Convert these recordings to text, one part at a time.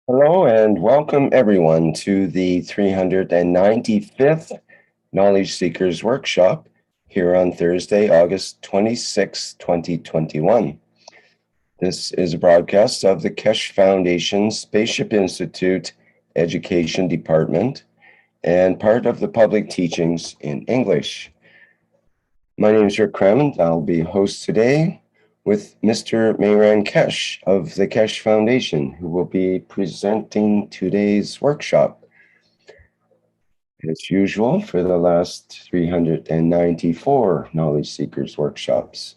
Hello and welcome everyone to the 395th Knowledge Seekers Workshop here on Thursday, August 26, 2021. This is a broadcast of the Kesh Foundation Spaceship Institute Education Department and part of the public teachings in English. My name is Rick Crammond. I'll be host today with Mr. Mayran Kesh of the Kesh Foundation, who will be presenting today's workshop. As usual, for the last 394 Knowledge Seekers workshops.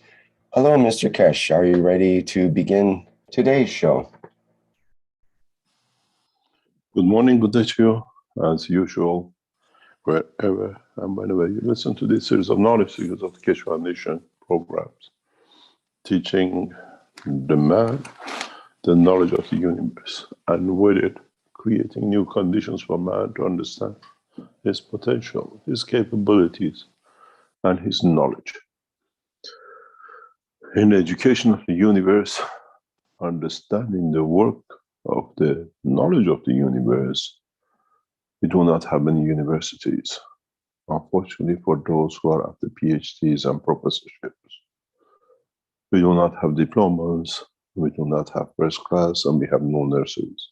Hello, Mr. Kesh. Are you ready to begin today's show? Good morning, good day to you, as usual, wherever and whenever you listen to this series of Knowledge Seekers of the Kesh Foundation programs, teaching the man the knowledge of the universe, and with it, creating new conditions for man to understand his potential, his capabilities, and his knowledge. In the education of the universe, understanding the work of the knowledge of the universe, we do not have any universities, unfortunately, for those who are at the PhDs and professorships. We do not have diplomas, we do not have first class, and we have no nurseries.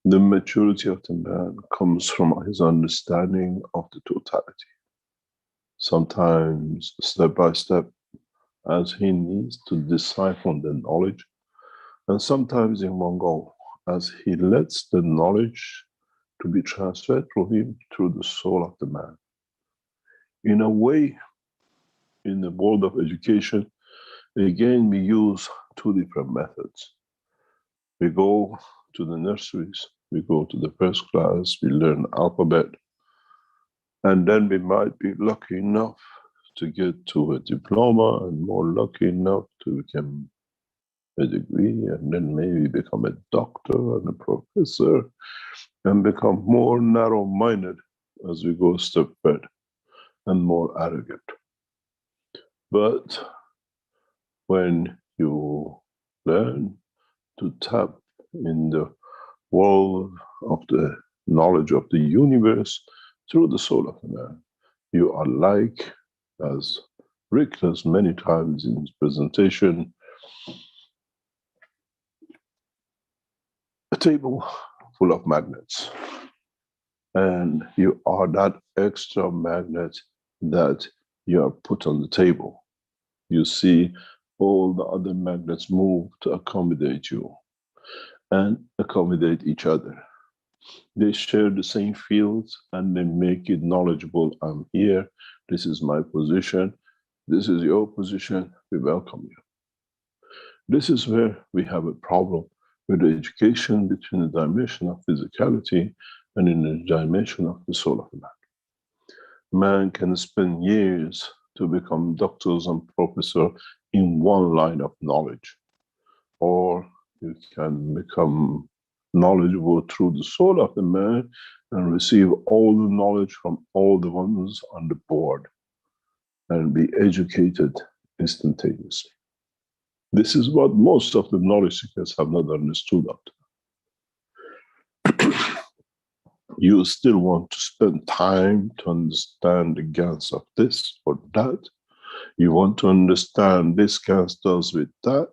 The maturity of the man comes from his understanding of the totality. Sometimes, step by step, as he needs to decipher the knowledge, and sometimes in one go, as he lets the knowledge to be transferred through him, through the soul of the man. In a way, in the world of education, again, we use two different methods. We go to the nurseries, we go to the first class, we learn alphabet, and then we might be lucky enough to get to a diploma, and more lucky enough to become a degree, and then maybe become a doctor and a professor, and become more narrow-minded as we go a step further, and more arrogant. But when you learn to tap in the world of the knowledge of the universe through the soul of the man, you are like, as Rick has many times in his presentation, a table full of magnets. And you are that extra magnet that you are put on the table. You see all the other magnets move to accommodate you and accommodate each other. They share the same fields and they make it knowledgeable. I'm here. This is my position. This is your position. We welcome you. This is where we have a problem with the education between the dimension of physicality and in the dimension of the soul of man. Man can spend years to become doctors and professors in one line of knowledge, or you can become knowledgeable through the soul of the man and receive all the knowledge from all the ones on the board and be educated instantaneously. This is what most of the knowledge seekers have not understood up to. You still want to spend time to understand the GANs of this or that. You want to understand this GANs does with that.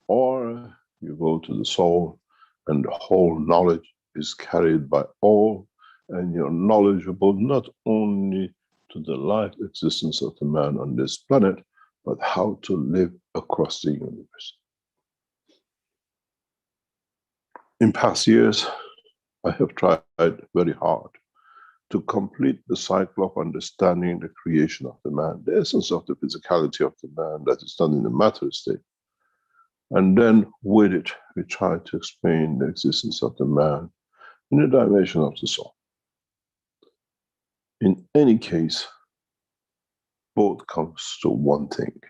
Or you go to the soul and the whole knowledge is carried by all, and you're knowledgeable not only to the life existence of the man on this planet, but how to live across the universe. In past years, I have tried very hard to complete the cycle of understanding the creation of the man, the essence of the physicality of the man that is done in the matter state. And then with it, we try to explain the existence of the man in the dimension of the soul. In any case, both comes to one thing: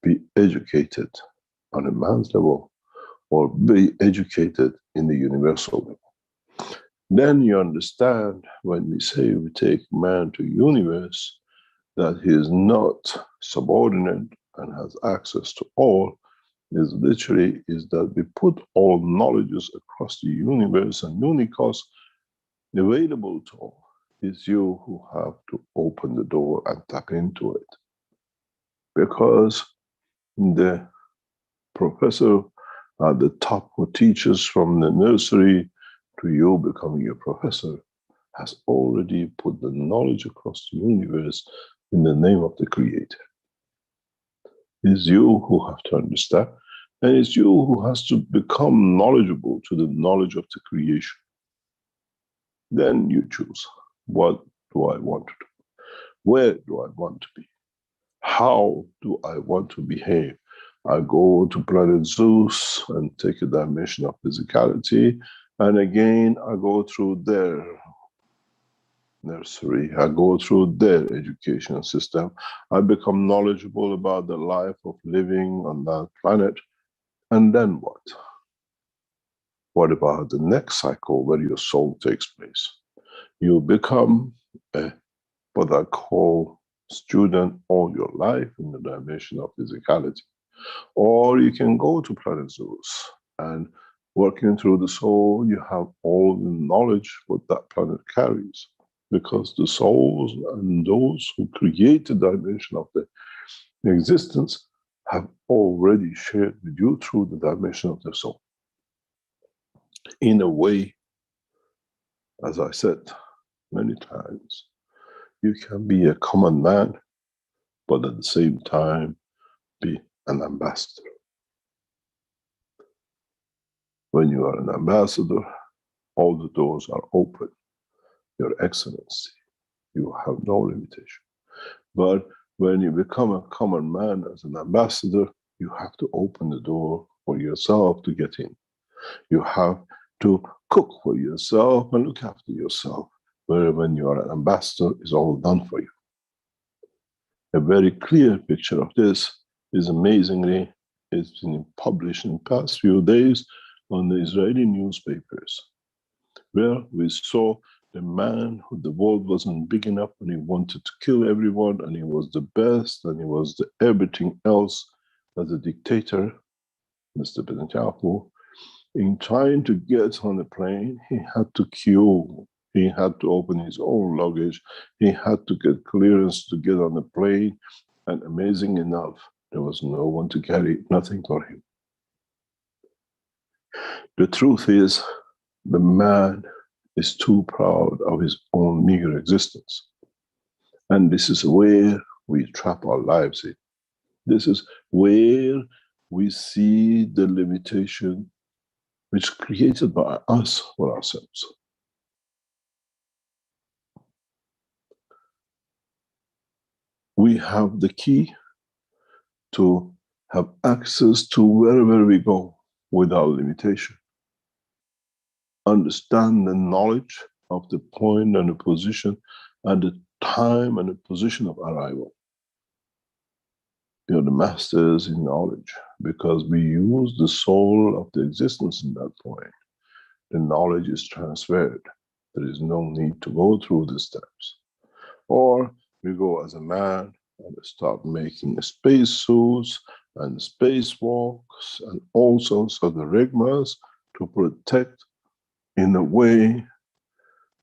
be educated on a man's level or be educated in the universal level. Then you understand when we say we take man to universe, that he is not subordinate and has access to all, is literally is that we put all knowledges across the universe and unicos available to all. It's you who have to open the door and tap into it. Because the professor at the top who teaches from the nursery to you becoming a professor has already put the knowledge across the universe in the name of the Creator. It's you who have to understand, and it's you who has to become knowledgeable to the knowledge of the creation. Then you choose, what do I want to do? Where do I want to be? How do I want to behave? I go to planet Zeus and take a dimension of physicality, and again I go through their nursery, I go through their education system, I become knowledgeable about the life of living on that planet, and then what? What about the next cycle where your soul takes place? You become a, what I call, student all your life in the dimension of physicality. Or you can go to planet Zeus and working through the soul, you have all the knowledge what that planet carries. Because the souls and those who create the dimension of the existence have already shared with you through the dimension of the soul. In a way, as I said many times, you can be a common man, but at the same time be an ambassador. When you are an ambassador, all the doors are open. Your Excellency, you have no limitation. But when you become a common man as an ambassador, you have to open the door for yourself to get in. You have to cook for yourself and look after yourself. Where when you are an ambassador, it's all done for you. A very clear picture of this is amazingly, it's been published in the past few days on the Israeli newspapers, where we saw the man who the world wasn't big enough and he wanted to kill everyone and he was the best and he was the everything else as a dictator, Mr. Netanyahu. In trying to get on the plane, he had to queue. He had to open his own luggage. He had to get clearance to get on the plane. And amazing enough, there was no one to carry nothing for him. The truth is, the man is too proud of his own meager existence. And this is where we trap our lives in. This is where we see the limitation which is created by us for ourselves. We have the key to have access to wherever we go without limitation. Understand the knowledge of the point and the position and the time and the position of arrival. You are the masters in knowledge because we use the soul of the existence in that point. The knowledge is transferred. There is no need to go through the steps. Or we go as a man and start making space suits and spacewalks and all sorts of the rigmas to protect, in a way,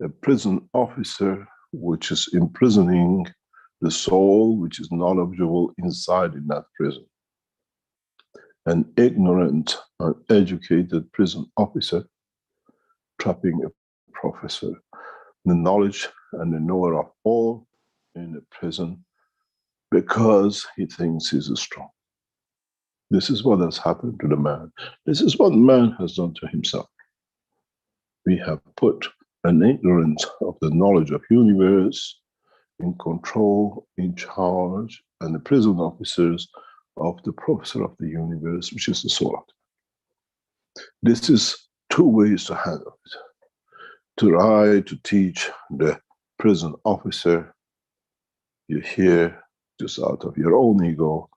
a prison officer which is imprisoning the soul which is knowledgeable inside in that prison. An ignorant, uneducated prison officer trapping a professor, the knowledge and the knower of all in a prison because he thinks he's strong. This is what has happened to the man. This is what man has done to himself. We have put an ignorance of the knowledge of universe in control, in charge, and the prison officers of the professor of the universe, which is the soul. This is two ways to handle it. To try to teach the prison officer, you hear just out of your own ego,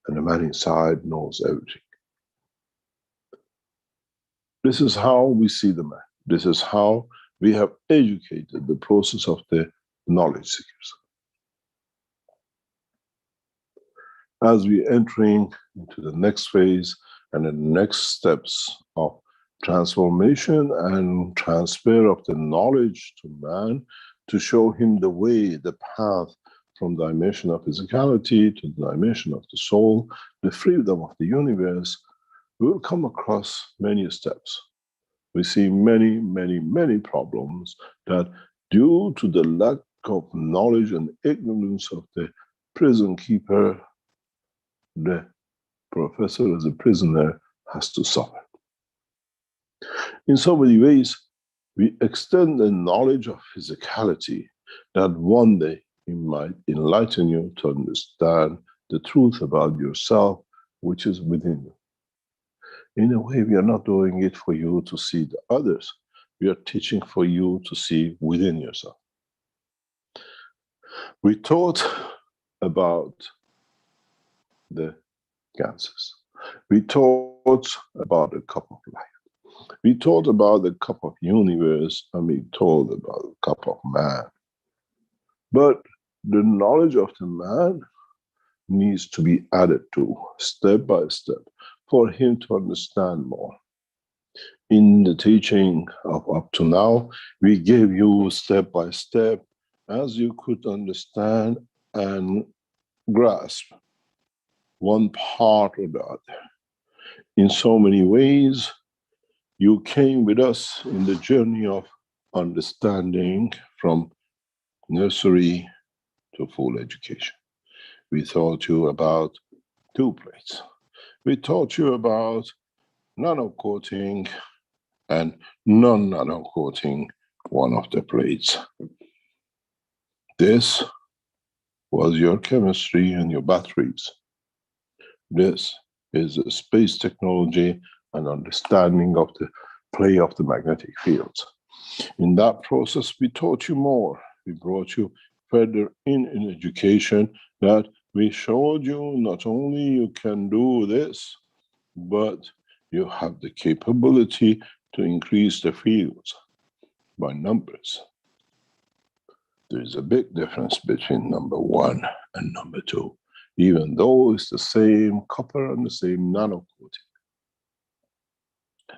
and the man inside knows everything. This is how we see the man. This is how we have educated the process of the knowledge seekers. As we entering into the next phase, and the next steps of transformation and transfer of the knowledge to man to show him the way, the path from the dimension of physicality to the dimension of the soul, the freedom of the universe. We will come across many steps. We see many, many, many problems that, due to the lack of knowledge and ignorance of the prison keeper, the professor as a prisoner has to suffer. In so many ways, we extend the knowledge of physicality that one day it might enlighten you to understand the truth about yourself, which is within you. In a way, we are not doing it for you to see the others. We are teaching for you to see within yourself. We taught about the Ganses. We taught about the cup of life. We taught about the cup of universe, and we taught about the cup of man. But the knowledge of the man needs to be added to step by step for him to understand more. In the teaching of up to now, we gave you step by step as you could understand and grasp one part or the other. In so many ways, you came with us in the journey of understanding from nursery to full education. We taught you about 2 plates. We taught you about nano-coating and non-nano-coating one of the plates. This was your chemistry and your batteries. This is a space technology and understanding of the play of the magnetic fields. In that process, we taught you more. We brought you further in education, that we showed you not only you can do this, but you have the capability to increase the fields by numbers. There is a big difference between number 1 and number 2, even though it's the same copper and the same nano-coating.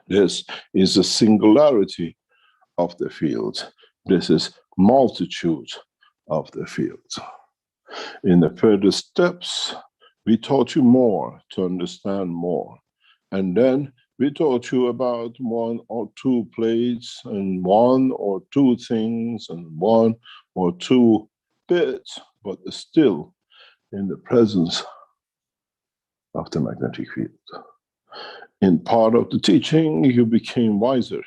This is the singularity of the fields. This is multitude of the fields. In the further steps, we taught you more to understand more. And then we taught you about 1 or 2 plates and 1 or 2 things and 1 or 2 bits, but still in the presence of the magnetic field. In part of the teaching, you became wiser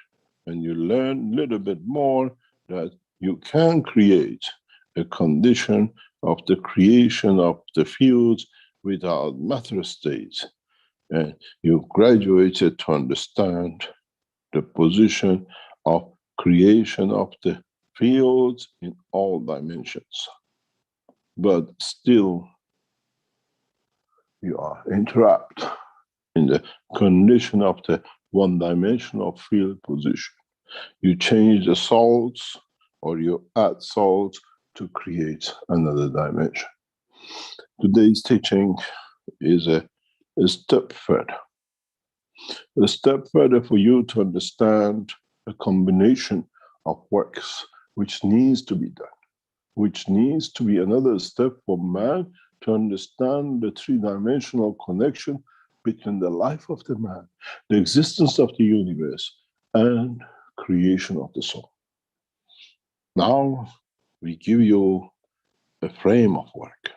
and you learned a little bit more that you can create a condition of the creation of the fields without matter states. And you graduated to understand the position of creation of the fields in all dimensions. But still, you are entrapped in the condition of the one-dimensional field position. You change the salts or you add salts to create another dimension. Today's teaching is a step further. A step further for you to understand a combination of works which needs to be done, which needs to be another step for man to understand the 3-dimensional connection between the life of the man, the existence of the universe, and creation of the soul. Now we give you a frame of work.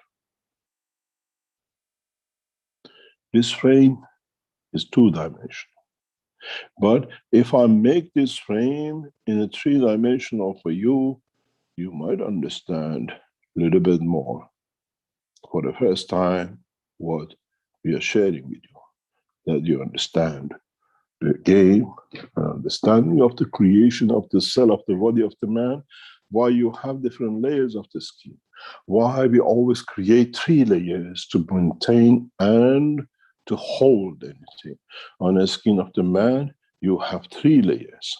This frame is 2-dimensional. But if I make this frame in a 3-dimensional for you, you might understand a little bit more for the first time what we are sharing with you, that you understand the game, understanding of the creation of the cell of the body of the man, why you have different layers of the skin, why we always create 3 layers to maintain and to hold anything. On the skin of the man, you have 3 layers.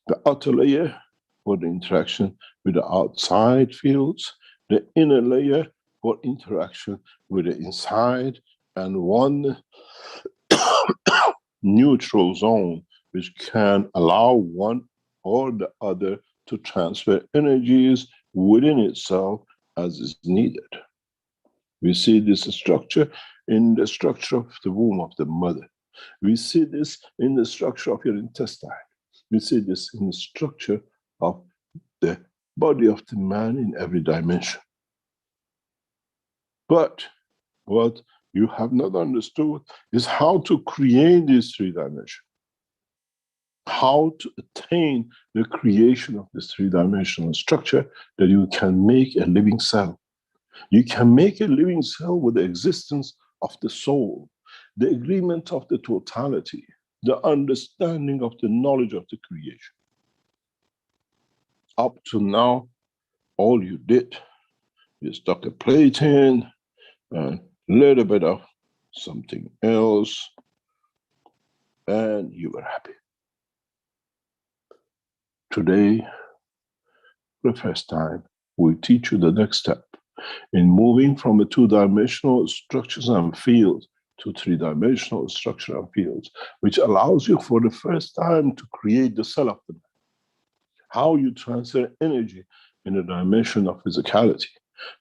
The outer layer for the interaction with the outside fields, the inner layer for interaction with the inside, and one neutral zone, which can allow one or the other to transfer energies within itself as is needed. We see this structure in the structure of the womb of the mother. We see this in the structure of your intestine. We see this in the structure of the body of the man in every dimension. But what you have not understood is how to create these three dimensions. How to attain the creation of this three-dimensional structure that you can make a living cell. You can make a living cell with the existence of the soul, the agreement of the totality, the understanding of the knowledge of the creation. Up to now, all you did, you stuck a plate in, and a little bit of something else, and you were happy. Today, for the first time, we teach you the next step in moving from a two-dimensional structures and fields to three-dimensional structure and fields, which allows you for the first time to create the cell of the man. How you transfer energy in a dimension of physicality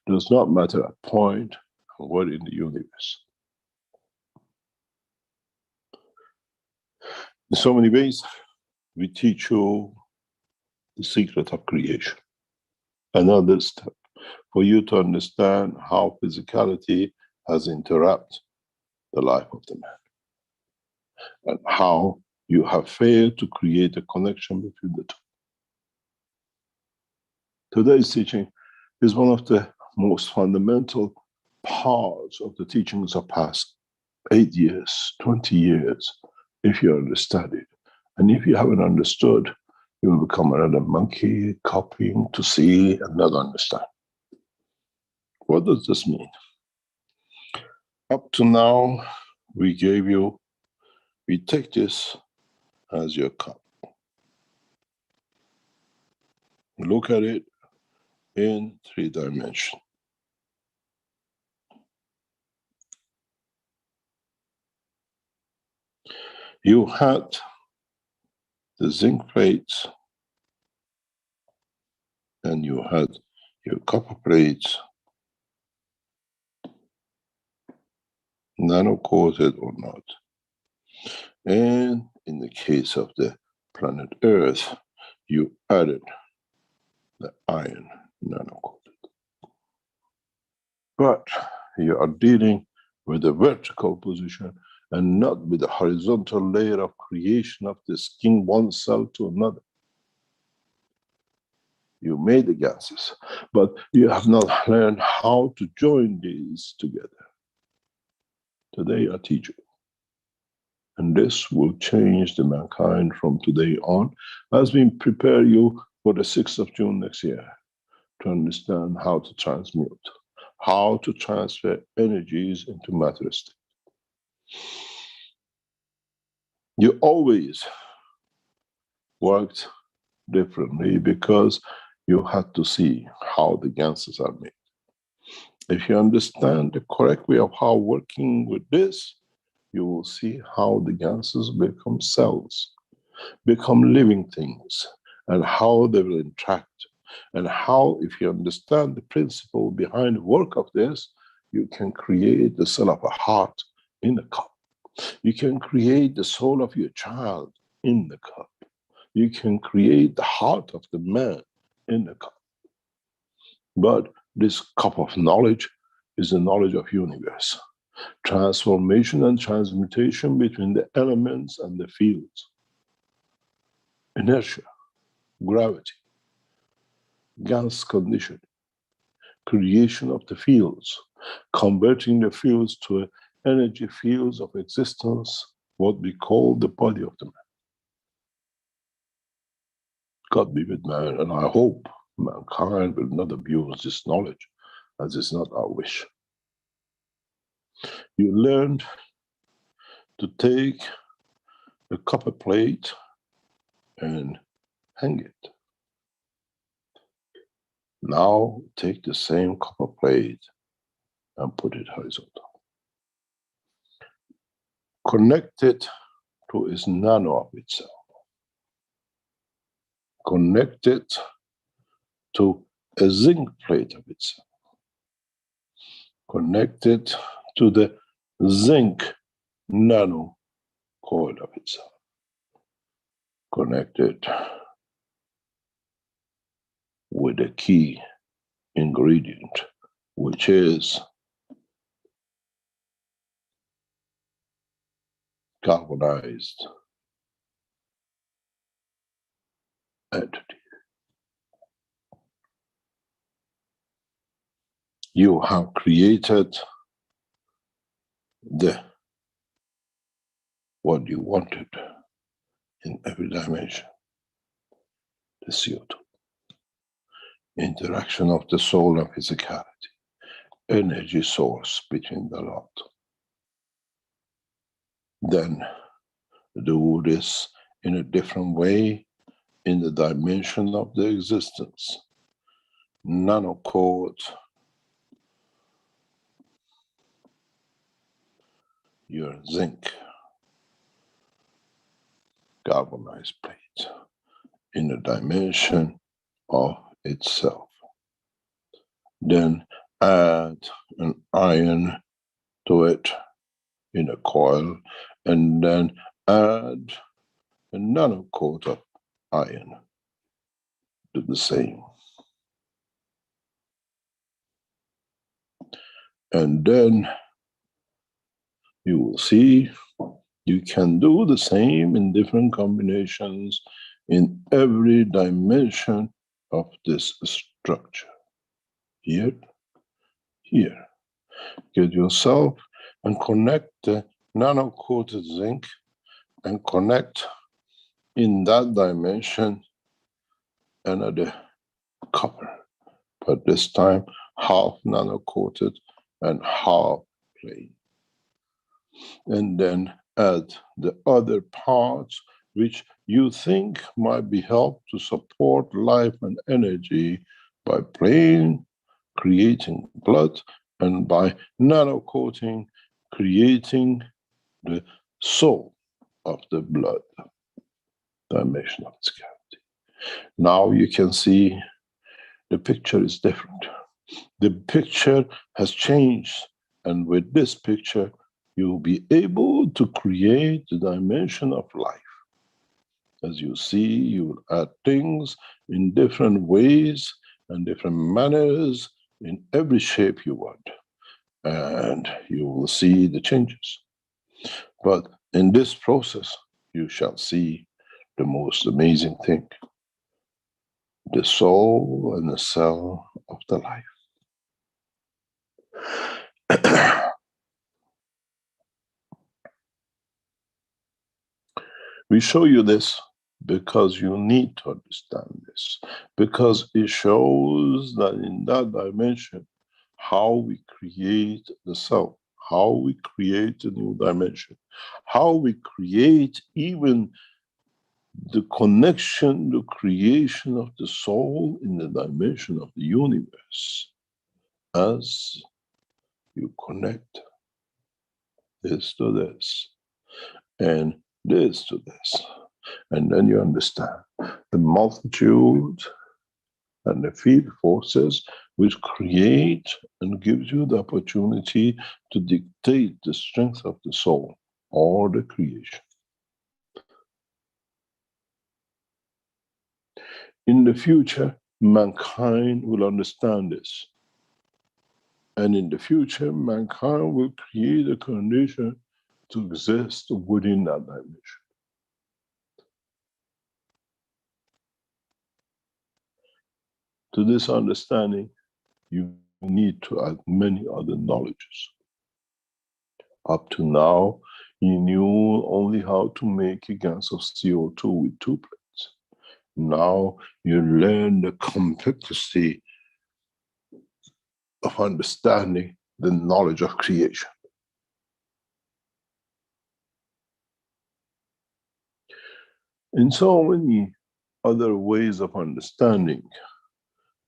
does not matter at point and what in the universe. In so many ways, we teach you the secret of creation. Another step for you to understand how physicality has interrupted the life of the man, and how you have failed to create a connection between the two. Today's teaching is one of the most fundamental parts of the teachings of past 8 years, 20 years, if you understand it. And if you haven't understood, you will become another monkey copying to see and not understand. What does this mean? Up to now, we take this as your cup. Look at it in 3 dimensions. You had the zinc plates, and you had your copper plates, nano-coated or not. And in the case of the planet Earth, you added the iron, nano-coated. But you are dealing with the vertical position and not with the horizontal layer of creation of the skin, one cell to another. You made the gases, but you have not learned how to join these together. Today I teach you. And this will change the mankind from today on as we prepare you for the 6th of June next year to understand how to transmute, how to transfer energies into matter state. You always worked differently because you had to see how the gases are made. If you understand the correct way of how working with this, you will see how the gases become cells, become living things, and how they will interact. And how, if you understand the principle behind the work of this, you can create the cell of a heart in a cup. You can create the soul of your child in the cup. You can create the heart of the man in the cup. But this cup of knowledge is the knowledge of universe. Transformation and transmutation between the elements and the fields. Inertia, gravity, gas conditioning, creation of the fields, converting the fields to energy fields of existence, what we call the body of the man. God be with man, and I hope mankind will not abuse this knowledge, as it's not our wish. You learned to take a copper plate and hang it. Now take the same copper plate and put it horizontal. Connect it to its nano of itself. Connect it to a zinc plate of itself. Connect it to the zinc nano coil of itself. Connect it with a key ingredient, which is carbonized entity. You have created what you wanted in every dimension. The CO2. Interaction of the soul and physicality. Energy source between the lot. Then do this in a different way in the dimension of the existence. Nanocoat your zinc galvanized plate in a dimension of itself. Then add an iron to it in a coil, and then add a nanocoat of iron. Do the same. And then you will see you can do the same in different combinations in every dimension of this structure. Here, here. Get yourself and connect the nano-coated zinc and connect in that dimension another copper, but this time half nano-coated and half plain. And then add the other parts which you think might be helped to support life and energy by plain creating blood, and by nano-coating creating the soul of the blood dimension of its cavity. Now you can see the picture is different. The picture has changed, and with this picture you'll be able to create the dimension of life. As you see, you will add things in different ways and different manners in every shape you want, and you will see the changes. But in this process, you shall see the most amazing thing: the soul and the cell of the life. We show you this because you need to understand this, because it shows that in that dimension, how we create the self, how we create a new dimension, how we create even the connection, the creation of the soul in the dimension of the universe, as you connect this to this, and this to this. And then you understand the multitude and the field forces which create and gives you the opportunity to dictate the strength of the soul or the creation. In the future, mankind will understand this. And in the future, mankind will create a condition to exist within that dimension. To this understanding, you need to add many other knowledges. Up to now, you knew only how to make a gas of CO2 with 2 plates. Now you learn the complexity of understanding the knowledge of creation. In so many other ways of understanding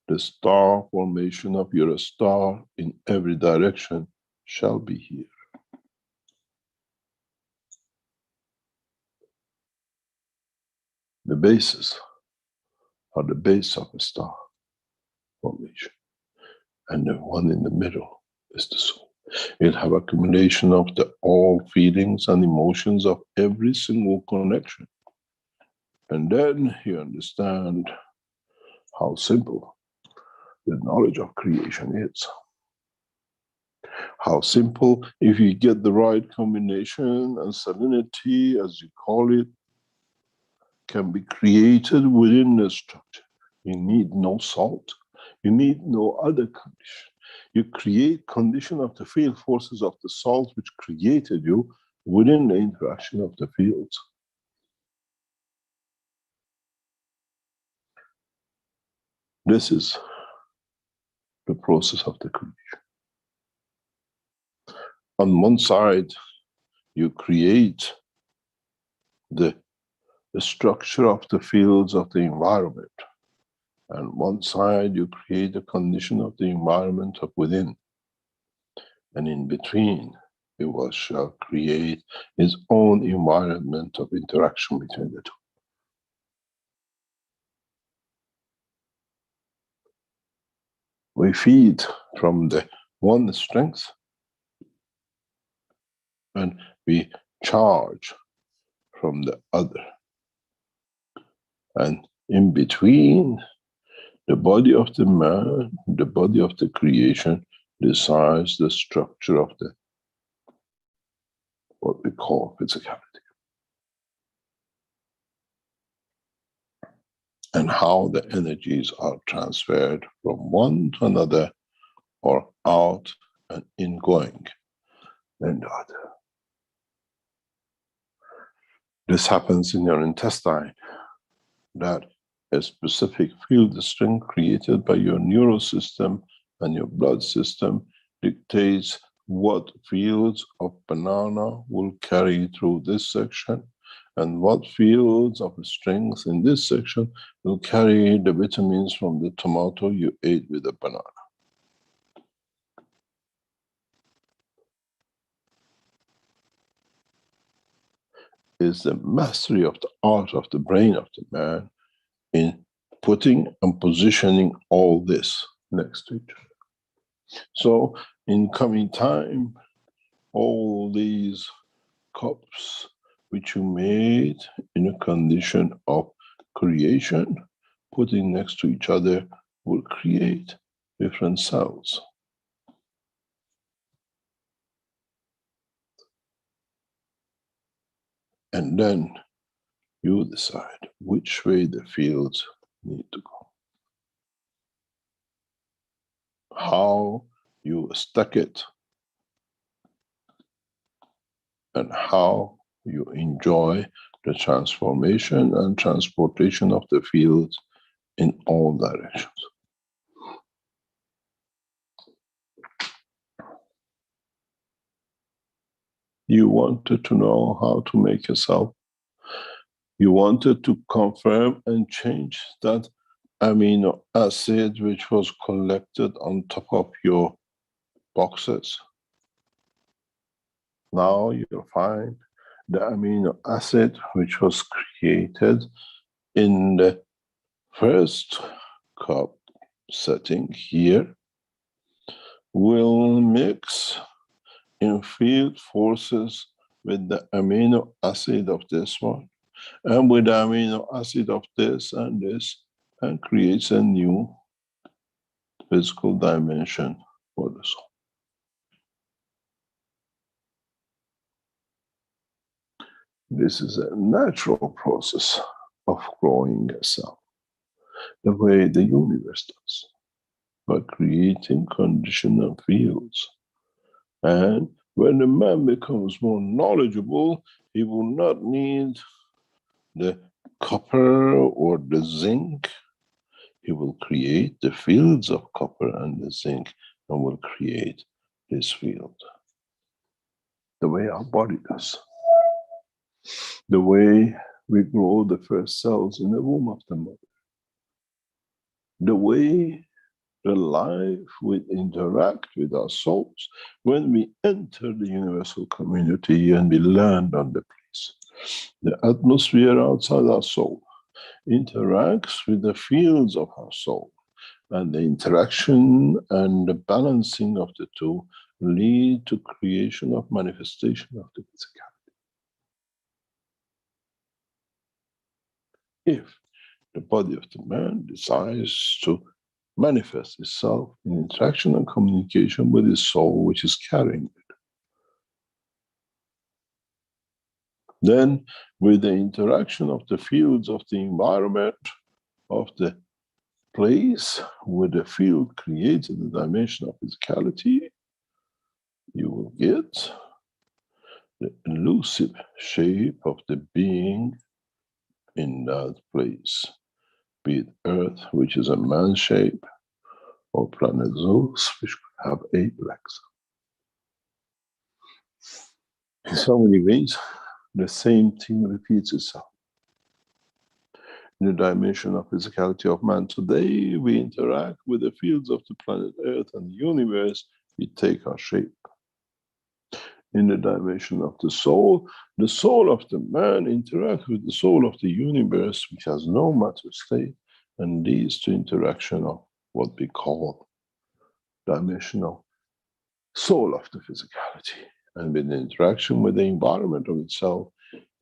the star formation of your star in every direction shall be here. the bases are the base of a star formation. And the one in the middle is the soul. It have accumulation of the all feelings and emotions of every single connection. And then you understand how simple the knowledge of creation is. How simple, if you get the right combination and salinity, as you call it, can be created within the structure. You need no salt. You need no other condition. You create condition of the field forces of the salt which created you within the interaction of the fields. This is the process of the creation. On one side, you create the structure of the fields of the environment. And one side, you create a condition of the environment of within. And in between, it shall create its own environment of interaction between the two. We feed from the one strength and we charge from the other. And in between, the body of the man, the body of the creation, decides the structure of the what we call physicality. And how the energies are transferred from one to another or out and ingoing and the other. This happens in your intestine, that a specific field strength created by your neural system and your blood system dictates what fields of banana will carry through this section and what fields of strength in this section will carry the vitamins from the tomato you ate with the banana. Is the mastery of the art of the brain of the man in putting and positioning all this next to each other. So in coming time, all these cups which you made in a condition of creation, putting next to each other, will create different cells. And then you decide which way the fields need to go. How you stack it and how you enjoy the transformation and transportation of the fields in all directions. You wanted to know how to make a cell. You wanted to confirm and change that amino acid which was collected on top of your boxes. Now you'll find the amino acid which was created in the first cup setting here will mix in field forces with the amino acid of this one and with the amino acid of this and creates a new physical dimension for the soul. This is a natural process of growing a cell, the way the universe does, by creating conditional fields. And when the man becomes more knowledgeable, he will not need the copper or the zinc. He will create the fields of copper and the zinc and will create this field. The way our body does. The way we grow the first cells in the womb of the mother. The way the life will interact with our souls when we enter the universal community and we land on the place. The atmosphere outside our soul interacts with the fields of our soul. And the interaction and the balancing of the two lead to creation of manifestation of the physicality. If the body of the man decides to manifest itself in interaction and communication with his soul, which is carrying it, then with the interaction of the fields of the environment, of the place with the field created in the dimension of physicality, you will get the elusive shape of the being in that place, be it Earth, which is a man shape, or planet Zeus, which could have 8 legs. In so many ways, the same thing repeats itself. In the dimension of physicality of man today, we interact with the fields of the planet Earth and the universe, we take our shape. In the dimension of the soul of the man interacts with the soul of the universe, which has no matter state, and leads to interaction of what we call dimensional soul of the physicality. And with the interaction with the environment of itself,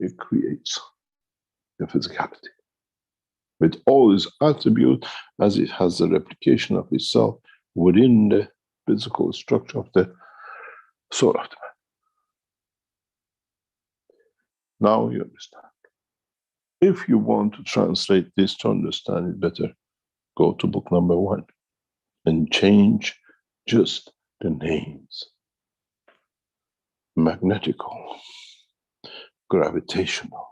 it creates the physicality. With all its attributes, as it has the replication of itself within the physical structure of the soul of the man. Now you understand. If you want to translate this to understand it better, go to book number 1 and change just the names. Magnetical, gravitational,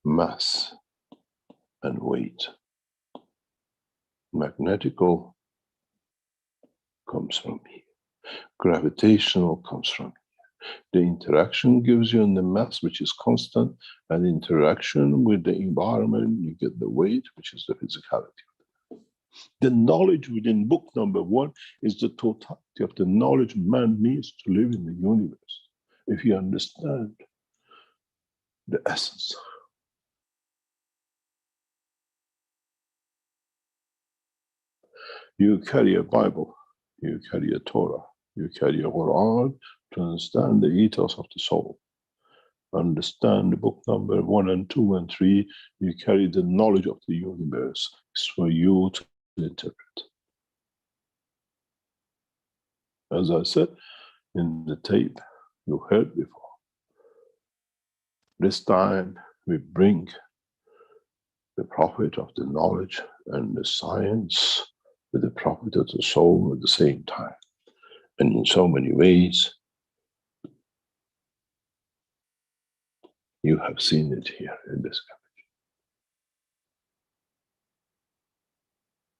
mass, and weight. Magnetical comes from here. Gravitational comes from here. The interaction gives you the mass, which is constant, and interaction with the environment, you get the weight, which is the physicality. The knowledge within book number 1 is the totality of the knowledge man needs to live in the universe. If you understand the essence. You carry a Bible, you carry a Torah, you carry a Quran to understand the ethos of the soul. Understand the book number 1 and 2 and 3, you carry the knowledge of the universe. It's for you to interpret. As I said in the tape you heard before, this time we bring the prophet of the knowledge and the science with the prophet of the soul at the same time. And in so many ways, you have seen it here in this college.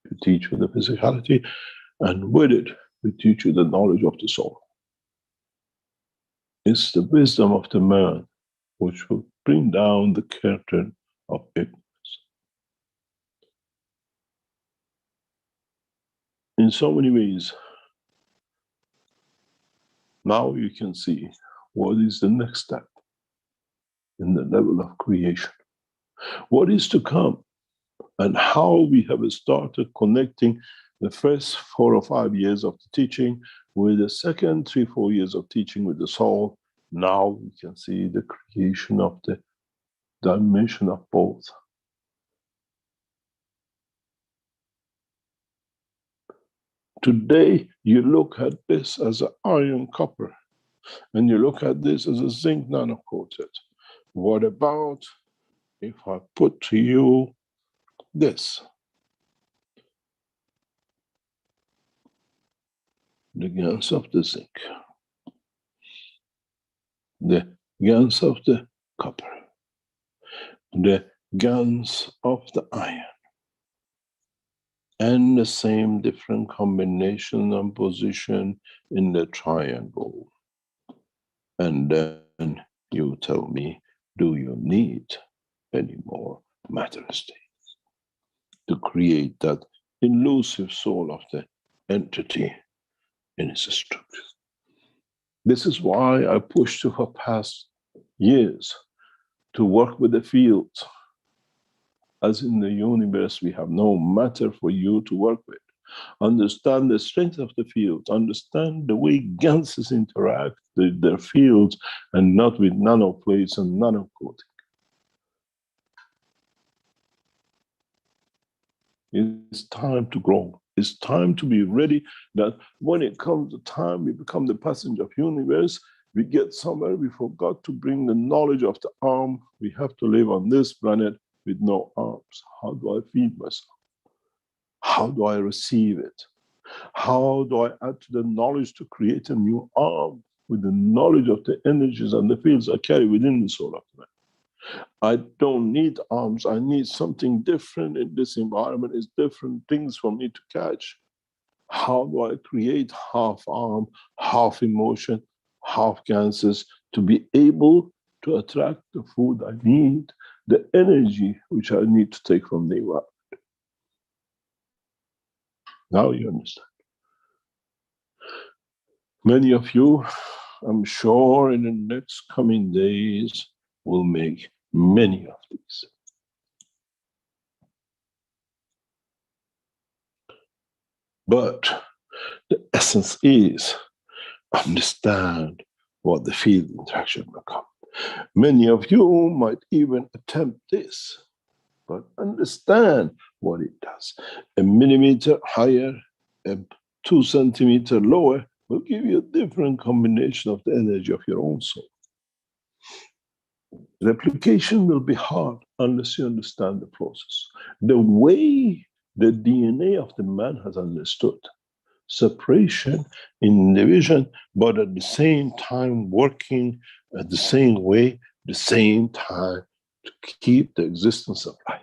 We teach you the physicality, and with it, we teach you the knowledge of the soul. It's the wisdom of the man which will bring down the curtain of ignorance. In so many ways, now you can see what is the next step in the level of creation. What is to come, and how we have started connecting the first 4 or 5 years of the teaching with the second 3 or 4 years of teaching with the soul. Now we can see the creation of the dimension of both. Today, you look at this as an iron copper, and you look at this as a zinc nanocoated. What about if I put to you this? The GaNs of the zinc, the GaNs of the copper, the GaNs of the iron, and the same different combination and position in the triangle. And then you tell me, do you need any more matter states to create that elusive soul of the entity in its structure? This is why I pushed for past years to work with the fields, as in the universe, we have no matter for you to work with. Understand the strength of the fields, understand the way gases interact with their fields and not with nanoplates and nanocoating. It's time to grow. It's time to be ready that when it comes to time, we become the passenger of universe. We get somewhere, we forgot to bring the knowledge of the arm. We have to live on this planet with no arms. How do I feed myself? How do I receive it? How do I add to the knowledge to create a new arm with the knowledge of the energies and the fields I carry within the soul of man? I don't need arms. I need something different in this environment. It's different things for me to catch. How do I create half arm, half emotion, half cancers to be able to attract the food I need, the energy which I need to take from the environment? Now you understand. Many of you, I'm sure in the next coming days, will make many of these. But the essence is understand what the field interaction will come. Many of you might even attempt this, but understand what it does. A millimeter higher, a 2 centimeter lower will give you a different combination of the energy of your own soul. Replication will be hard unless you understand the process. The way the DNA of the man has understood separation in division, but at the same time working at the same way, the same time to keep the existence of life.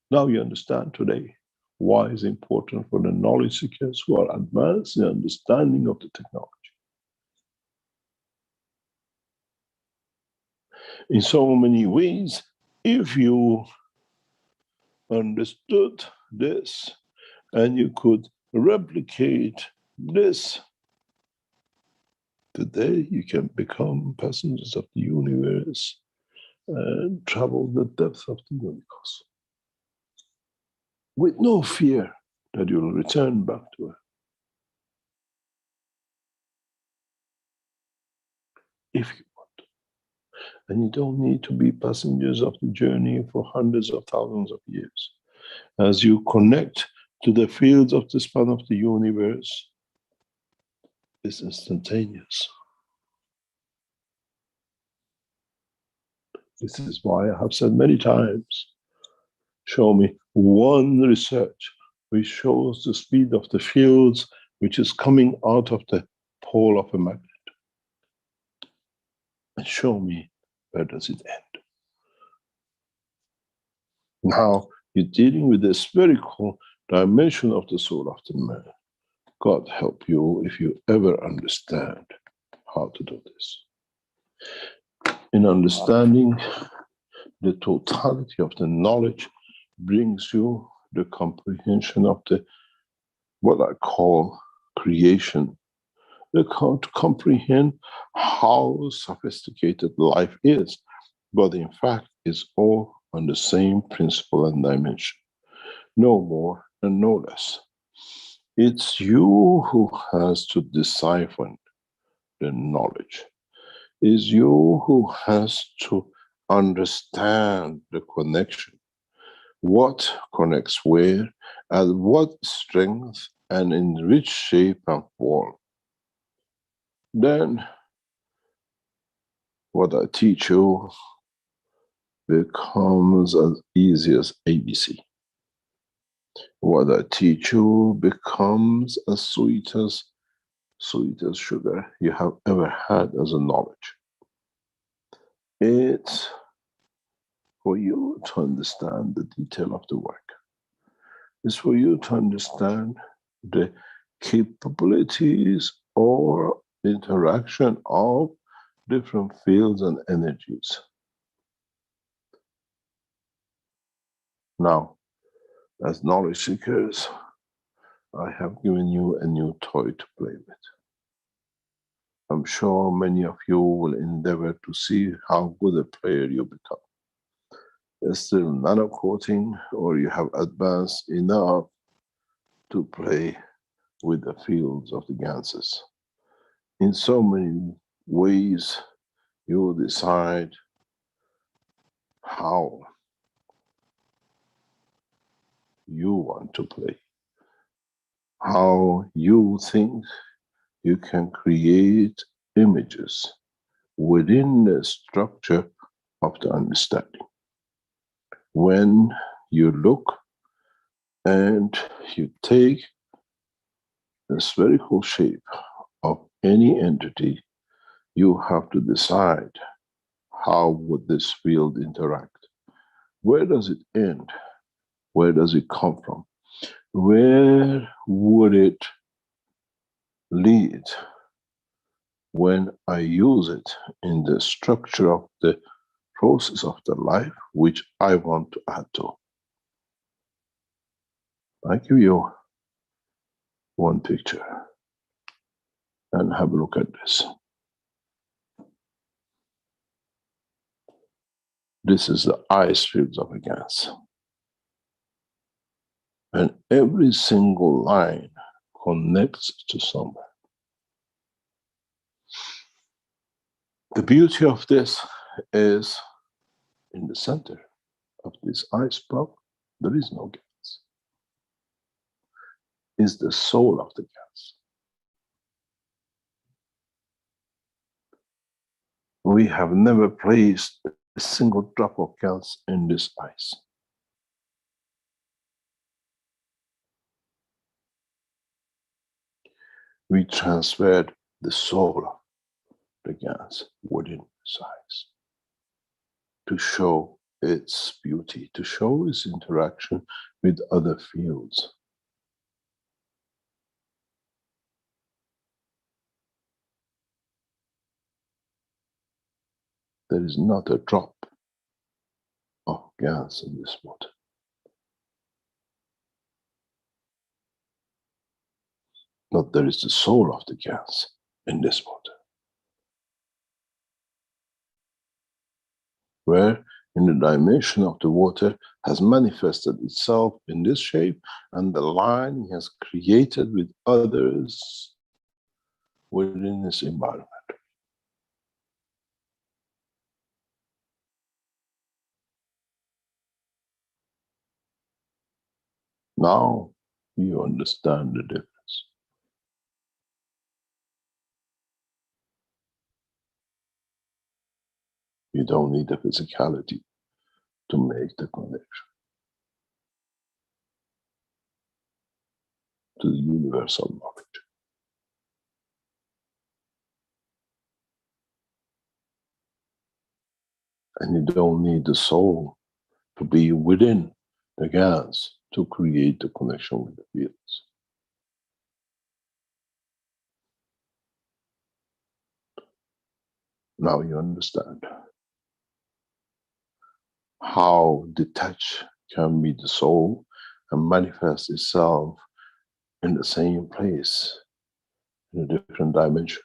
Now you understand today why it's important for the knowledge seekers who are advanced in understanding of the technology. In so many ways, if you understood this and you could replicate this, today you can become passengers of the universe and travel the depth of the universe with no fear that you'll return back to Earth. If you want. And you don't need to be passengers of the journey for hundreds of thousands of years. As you connect to the fields of the span of the universe, it's instantaneous. This is why I have said many times, show me one research which shows the speed of the fields which is coming out of the pole of a magnet. And show me where does it end. Now you're dealing with the spherical dimension of the soul of the man. God help you if you ever understand how to do this. In understanding the totality of the knowledge brings you the comprehension of the what I call creation. To comprehend how sophisticated life is, but in fact it's all on the same principle and dimension. No more and no less. It's you who has to decipher the knowledge. It's you who has to understand the connection. What connects where, at what strength, and in which shape and form. Then what I teach you becomes as easy as ABC. What I teach you becomes as sweet as sugar you have ever had as a knowledge. It's for you to understand the detail of the work. It's for you to understand the capabilities or interaction of different fields and energies. Now, as knowledge seekers, I have given you a new toy to play with. I'm sure many of you will endeavor to see how good a player you become. There's still nano coating, or you have advanced enough to play with the fields of the Ganses. In so many ways, you decide how you want to play, how you think you can create images within the structure of the understanding. When you look and you take the spherical shape of any entity, you have to decide how would this field interact. Where does it end? Where does it come from? Where would it lead when I use it in the structure of the process of the life which I want to add to? I give you one picture and have a look at this. This is the ice fields of a gas. And every single line connects to somewhere. The beauty of this is in the center of this ice block, there is no gas. It's the soul of the gas. We have never placed a single drop of gas in this ice. We transferred the soul of the gas within this ice to show its beauty, to show its interaction with other fields. There is not a drop of gas in this water. But there is the soul of the gas in this water. Where in the dimension of the water has manifested itself in this shape, and the line he has created with others within this environment. Now you understand the difference. You don't need the physicality to make the connection to the universal knowledge. And you don't need the soul to be within the gas to create the connection with the fields. Now you understand how detached can be the soul and manifest itself in the same place, in a different dimension.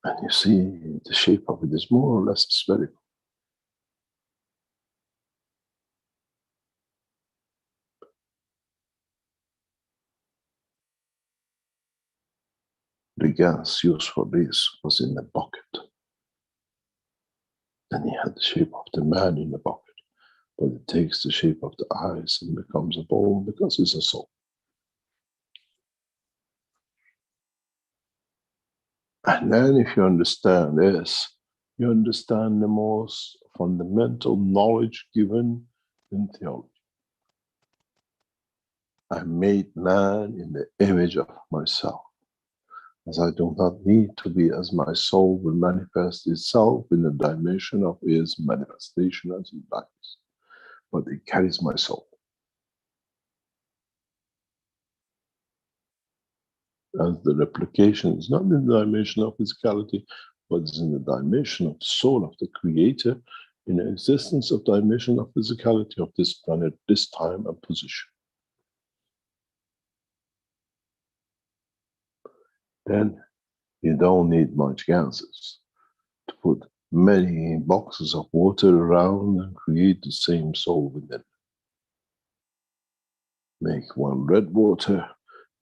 And you see, the shape of it is more or less spherical. The gas used for this was in a bucket. And he had the shape of the man in the bucket. But it takes the shape of the eyes and becomes a bowl because it's a soul. And then if you understand this, you understand the most fundamental knowledge given in theology. I made man in the image of myself, as I do not need to be, as my soul will manifest itself in the dimension of its manifestation as it likes, but it carries my soul. As the replication is not in the dimension of physicality, but it's in the dimension of the soul of the creator, in the existence of dimension of physicality of this planet, this time and position. Then you don't need much gases to put many boxes of water around and create the same soul within. Make one red water,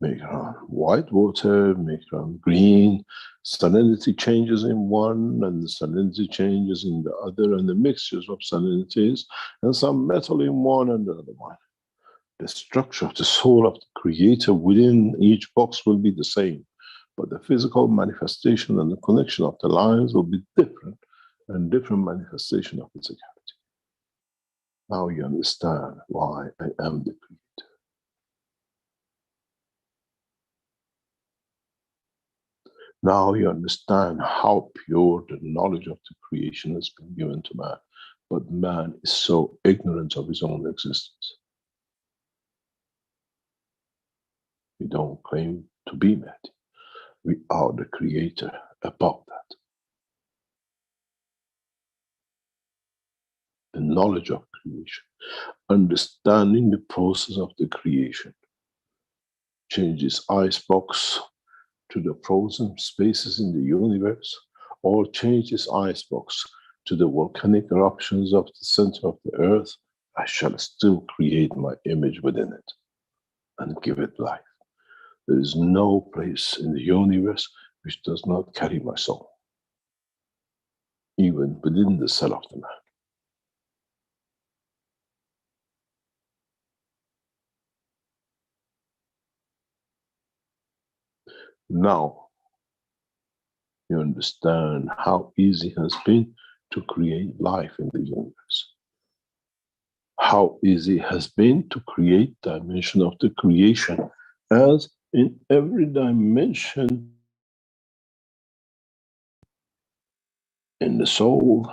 make around white water, make around green. Salinity changes in one and the salinity changes in the other, and the mixtures of salinities, and some metal in one and the other one. The structure of the soul of the creator within each box will be the same, but the physical manifestation and the connection of the lines will be different, and different manifestation of physicality. Now you understand why I am the creator. Now you understand how pure the knowledge of the creation has been given to man, but man is so ignorant of his own existence. We don't claim to be mad. We are the creator above that. The knowledge of creation, understanding the process of the creation, changes icebox to the frozen spaces in the universe, or changes icebox to the volcanic eruptions of the center of the earth, I shall still create my image within it and give it life. There is no place in the universe which does not carry my soul, even within the cell of the man. Now, you understand how easy it has been to create life in the universe. How easy it has been to create dimension of the creation, as in every dimension in the soul,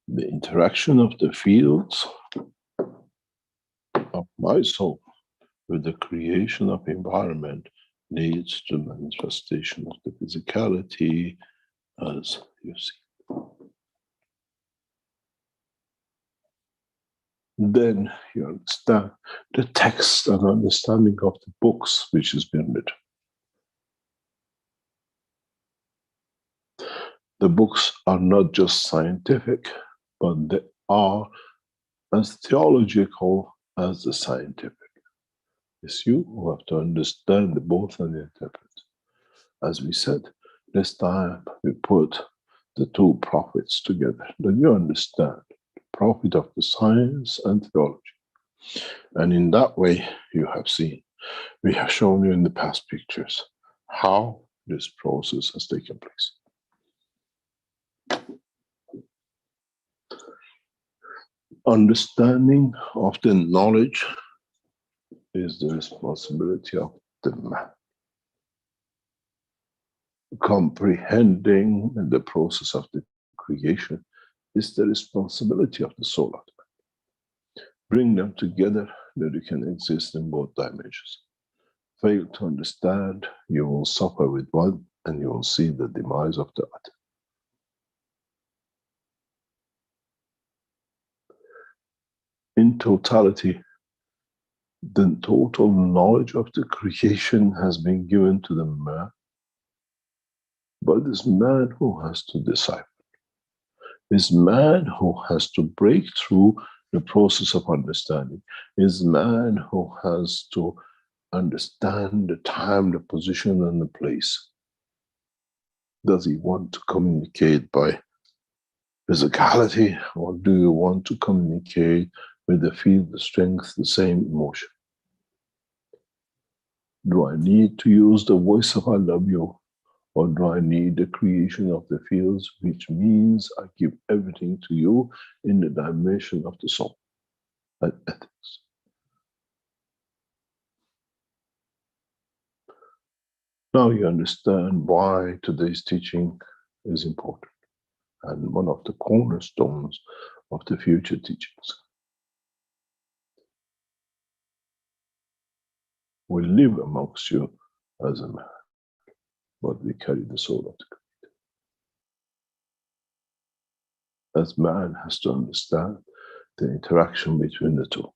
the interaction of the fields of my soul with the creation of environment leads to manifestation of the physicality, as you see. Then you understand the text and understanding of the books which has been written. The books are not just scientific, but they are as theological as the scientific. It's you who have to understand the both and interpret. As we said, this time we put the two prophets together. Then you understand the prophet of the science and theology. And in that way, you have seen, we have shown you in the past pictures how this process has taken place. Understanding of the knowledge is the responsibility of the man. Comprehending the process of the creation is the responsibility of the soul of the man. Bring them together that you can exist in both dimensions. Fail to understand, you will suffer with one and you will see the demise of the other. In totality, the total knowledge of the creation has been given to the man, but this man who has to decipher, this man who has to break through the process of understanding, is man who has to understand the time, the position, and the place. Does he want to communicate by physicality, or do you want to communicate with the field, the strength, the same emotion? Do I need to use the voice of I love you, or do I need the creation of the fields, which means I give everything to you in the dimension of the soul and ethics? Now you understand why today's teaching is important and one of the cornerstones of the future teachings. We live amongst you as a man, but we carry the soul of the as man has to understand the interaction between the two.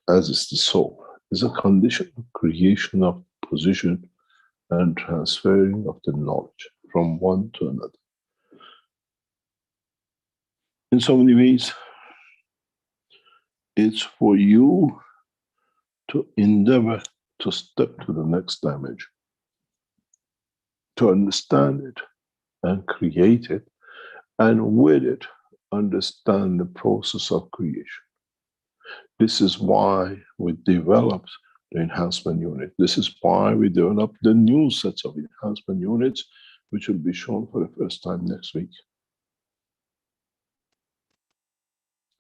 As is the soul, is a condition of creation of position and transferring of the knowledge from one to another. In so many ways, it's for you to endeavor to step to the next dimension, to understand it and create it, and with it, understand the process of creation. This is why we developed the enhancement unit. This is why we developed the new sets of enhancement units, which will be shown for the first time next week.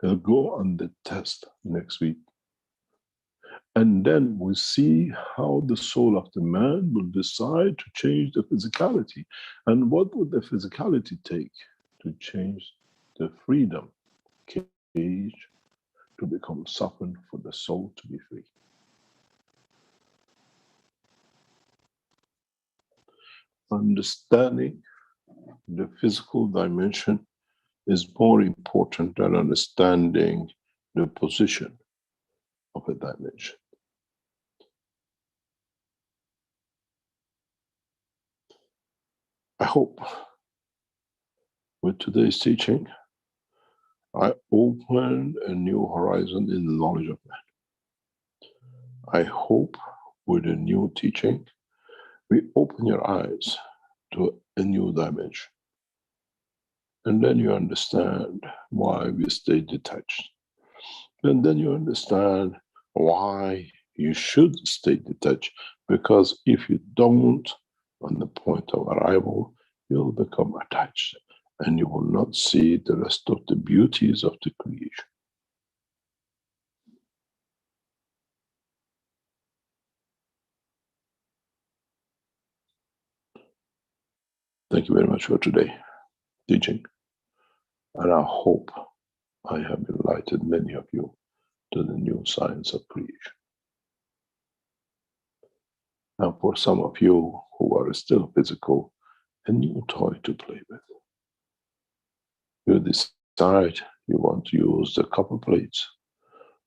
They'll go on the test next week. And then we see how the soul of the man will decide to change the physicality. And what would the physicality take to change the freedom cage to become softened for the soul to be free? Understanding the physical dimension is more important than understanding the position of a dimension. I hope with today's teaching, I open a new horizon in the knowledge of man. I hope with a new teaching, we open your eyes to a new dimension. And then you understand why we stay detached. And then you understand why you should stay detached. Because if you don't, on the point of arrival, you'll become attached and you will not see the rest of the beauties of the creation. Thank you very much for today's teaching. And I hope I have enlightened many of you to the new science of creation. Now, for some of you who are still physical, a new toy to play with. You decide you want to use the copper plates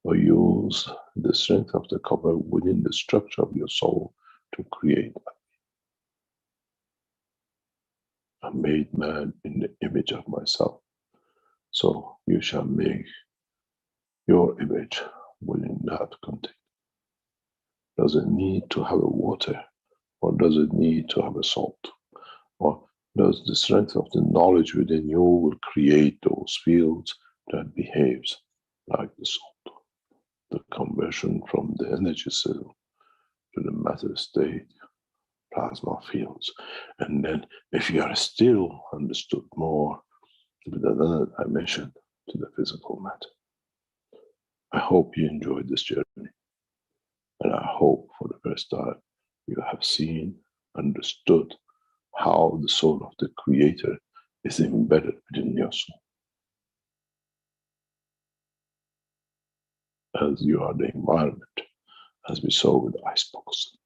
or use the strength of the copper within the structure of your soul to create. I made man in the image of myself. So you shall make your image within that container. Does it need to have a water, or does it need to have a salt? Or does the strength of the knowledge within you will create those fields that behaves like the salt? The conversion from the energy cell to the matter state, plasma fields. And then if you are still understood more with another dimension to the physical matter. I hope you enjoyed this journey. And I hope for the first time you have seen, understood how the soul of the Creator is embedded within your soul. As you are the environment, as we saw with the icebox.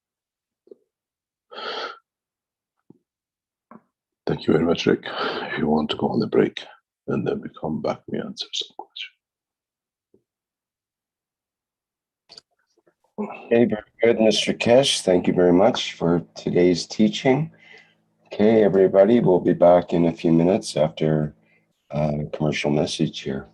Thank you very much, Rick. If you want to go on the break, and then we come back, we answer some questions. Okay, very good, Mr. Kesh. Thank you very much for today's teaching. Okay, everybody, we'll be back in a few minutes after a commercial message here.